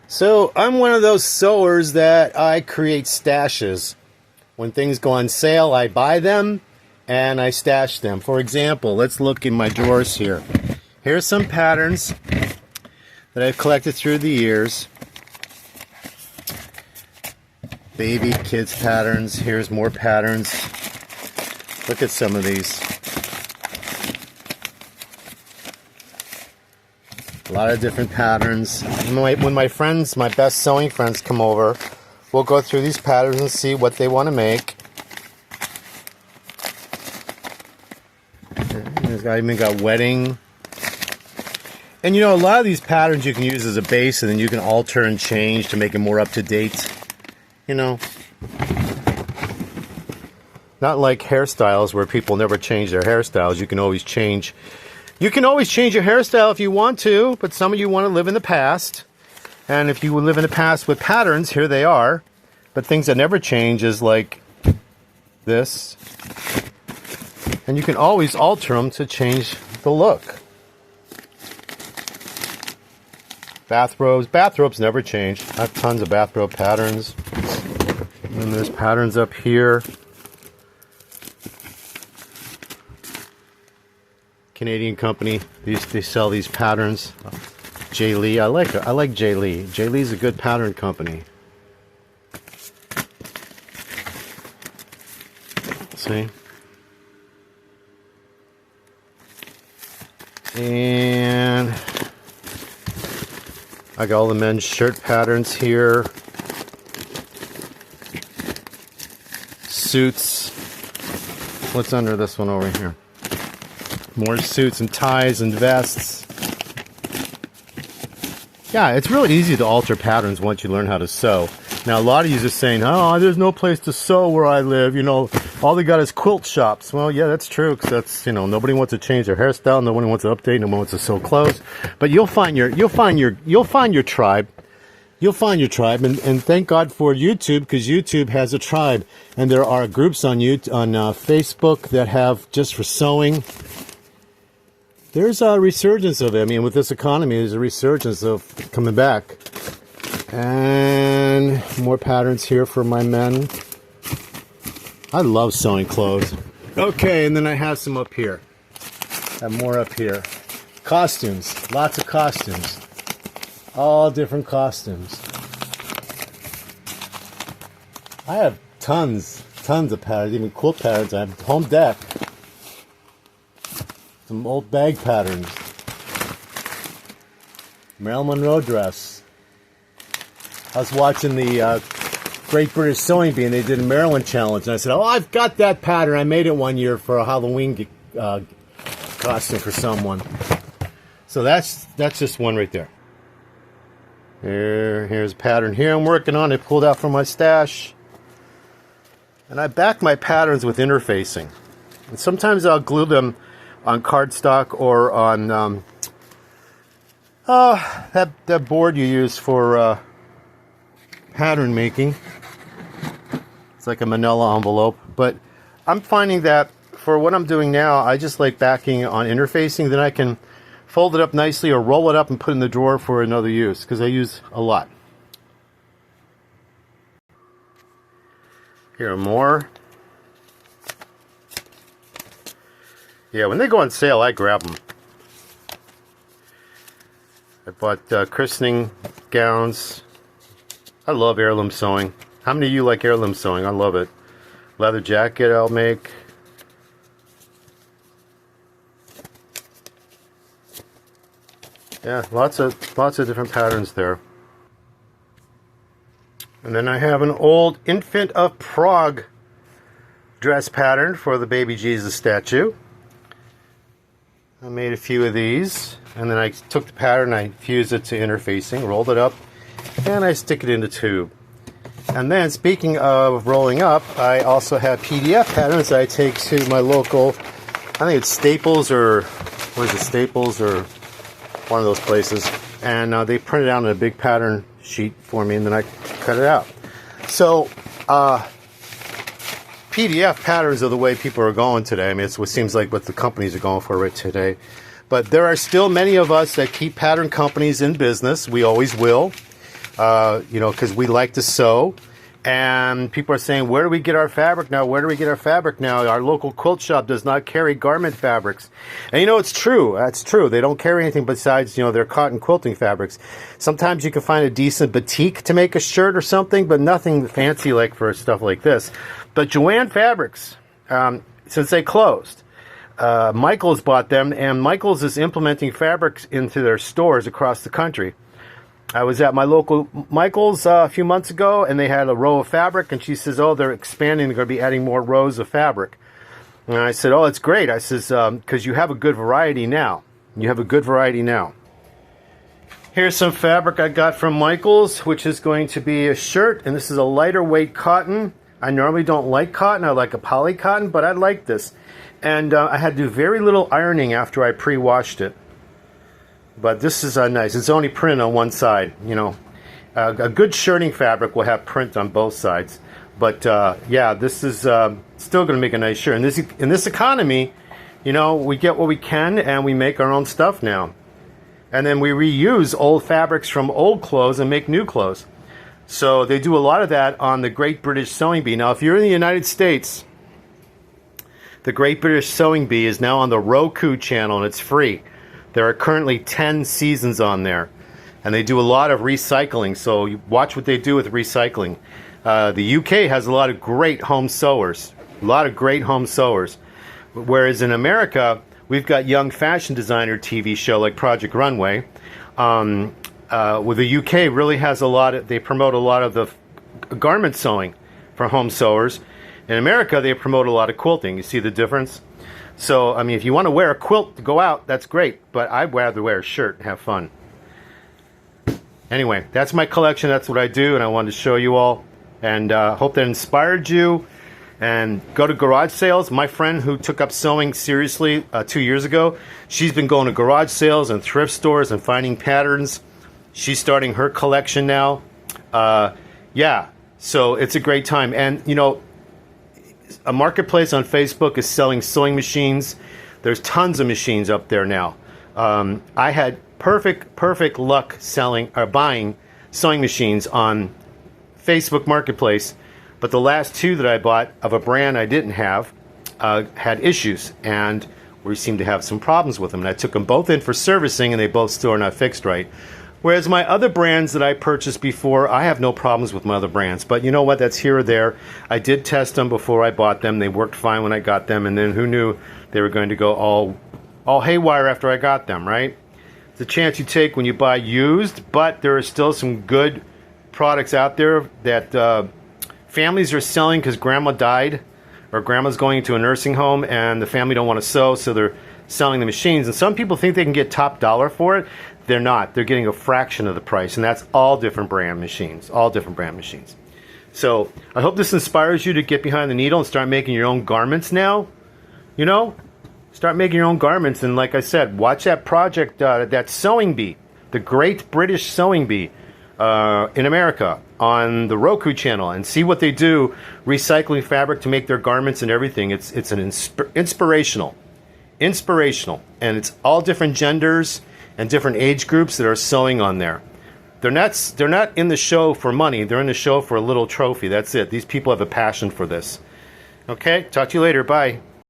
So I'm one of those sewers that I create stashes. When things go on sale, I buy them and I stash them. For example, let's look in my drawers here. Here's some patterns that I've collected through the years. Baby, kids patterns. Here's more patterns. Look at some of these. A lot of different patterns. When my friends, my best sewing friends come over, we'll go through these patterns and see what they want to make. I even got wedding. And you know, a lot of these patterns you can use as a base and then you can alter and change to make it more up to date. You know, not like hairstyles where people never change their hairstyles. You can always change. You can always change your hairstyle if you want to, but some of you want to live in the past. And if you would live in the past with patterns, here they are. But things that never change is like this. And you can always alter them to change the look. Bathrobes. Bathrobes never change. I have tons of bathrobe patterns. And there's patterns up here. Canadian company. They sell these patterns. J. Lee. I like J. Lee. J. Lee's a good pattern company. See? And I got all the men's shirt patterns here. Suits. What's under this one over here? More suits and ties and vests. Yeah, it's really easy to alter patterns once you learn how to sew. Now, a lot of you are saying, oh, there's no place to sew where I live. You know, all they got is quilt shops. Well, yeah, that's true, because that's, you know, nobody wants to change their hairstyle, nobody wants to update, nobody wants to sew clothes. But you'll find your tribe. You'll find your tribe, and thank God for YouTube, because YouTube has a tribe, and there are groups on Facebook that have just for sewing. There's a resurgence of it. I mean, with this economy, there's a resurgence of coming back. And more patterns here for my men. I love sewing clothes. Okay, and then I have some up here. I have more up here. Costumes. Lots of costumes. All different costumes. I have tons of patterns, even quilt patterns. I have home deck. Some old bag patterns. Marilyn Monroe dress. I was watching the Great British Sewing Bee, and they did a Marilyn challenge, and I said, oh, I've got that pattern. I made it one year for a Halloween costume for someone. So that's just one right there. Here's a pattern here I'm working on. I pulled out from my stash. And I back my patterns with interfacing. And sometimes I'll glue them on cardstock or on that board you use for pattern making. It's like a manila envelope. But I'm finding that for what I'm doing now, I just like backing on interfacing. Then I can fold it up nicely or roll it up and put it in the drawer for another use, because I use a lot. Here are more. Yeah, when they go on sale, I grab them. I bought christening gowns. I love heirloom sewing. How many of you like heirloom sewing? I love it. Leather jacket I'll make. Yeah, lots of different patterns there. And then I have an old Infant of Prague dress pattern for the baby Jesus statue. I made a few of these, and then I took the pattern, I fused it to interfacing, rolled it up, and I stick it in the tube. And then, speaking of rolling up, I also have PDF patterns that I take to my local, I think it's Staples, or what is it, Staples, or one of those places, and they print it out on a big pattern sheet for me, and then I cut it out. So, PDF patterns are the way people are going today. I mean, it's what seems like what the companies are going for right today. But there are still many of us that keep pattern companies in business. We always will. you know, because we like to sew. And people are saying, where do we get our fabric now? Where do we get our fabric now? Our local quilt shop does not carry garment fabrics. And you know, it's true. That's true. They don't carry anything besides, you know, their cotton quilting fabrics. Sometimes you can find a decent batik to make a shirt or something, but nothing fancy like for stuff like this. But Joann Fabrics, since they closed, Michaels bought them, and Michaels is implementing fabrics into their stores across the country. I was at my local Michaels a few months ago, and they had a row of fabric, and she says, oh, they're expanding. They're going to be adding more rows of fabric. And I said, oh, it's great. I says, because you have a good variety now. You have a good variety now. Here's some fabric I got from Michaels, which is going to be a shirt, and this is a lighter weight cotton. I normally don't like cotton. I like a poly cotton, but I like this. And I had to do very little ironing after I pre-washed it. But this is nice. It's only print on one side, you know. A good shirting fabric will have print on both sides. But yeah, this is still going to make a nice shirt. In this economy, you know, we get what we can, and we make our own stuff now. And then we reuse old fabrics from old clothes and make new clothes. So they do a lot of that on the Great British Sewing Bee. Now, if you're in the United States, the Great British Sewing Bee is now on the Roku channel, and it's free. There are currently 10 seasons on there, and they do a lot of recycling, so you watch what they do with recycling. The UK has a lot of great home sewers, whereas in America, we've got young fashion designer TV show like Project Runway. With the UK really has a lot of, they promote a lot of the garment sewing for home sewers. In America, they promote a lot of quilting. You see the difference? So, I mean, if you want to wear a quilt to go out, that's great. But I'd rather wear a shirt and have fun. Anyway, that's my collection. That's what I do. And I wanted to show you all. And hope that inspired you. And go to garage sales. My friend who took up sewing seriously 2 years ago, she's been going to garage sales and thrift stores and finding patterns. She's starting her collection now. Yeah, so it's a great time. And, you know, a marketplace on Facebook is selling sewing machines. There's tons of machines up there now. I had perfect luck selling or buying sewing machines on Facebook Marketplace, but the last two that I bought of a brand I didn't have had issues, and we seemed to have some problems with them. And I took them both in for servicing, and they both still are not fixed right. Whereas my other brands that I purchased before, I have no problems with my other brands. But you know what? That's here or there. I did test them before I bought them. They worked fine when I got them. And then who knew they were going to go all haywire after I got them, right? It's a chance you take when you buy used. But there are still some good products out there that families are selling because grandma died. Or grandma's going into a nursing home and the family don't want to sew. So they're selling the machines. And some people think they can get top dollar for it. They're not. They're getting a fraction of the price, and that's all different brand machines. All different brand machines. So I hope this inspires you to get behind the needle and start making your own garments now. You know, start making your own garments. And like I said, watch that project, that Sewing Bee, the Great British Sewing Bee in America on the Roku channel, and see what they do, recycling fabric to make their garments and everything. It's an inspirational, and it's all different genders and different age groups that are sewing on there. They're not in the show for money. They're in the show for a little trophy. That's it. These people have a passion for this. Okay, talk to you later. Bye.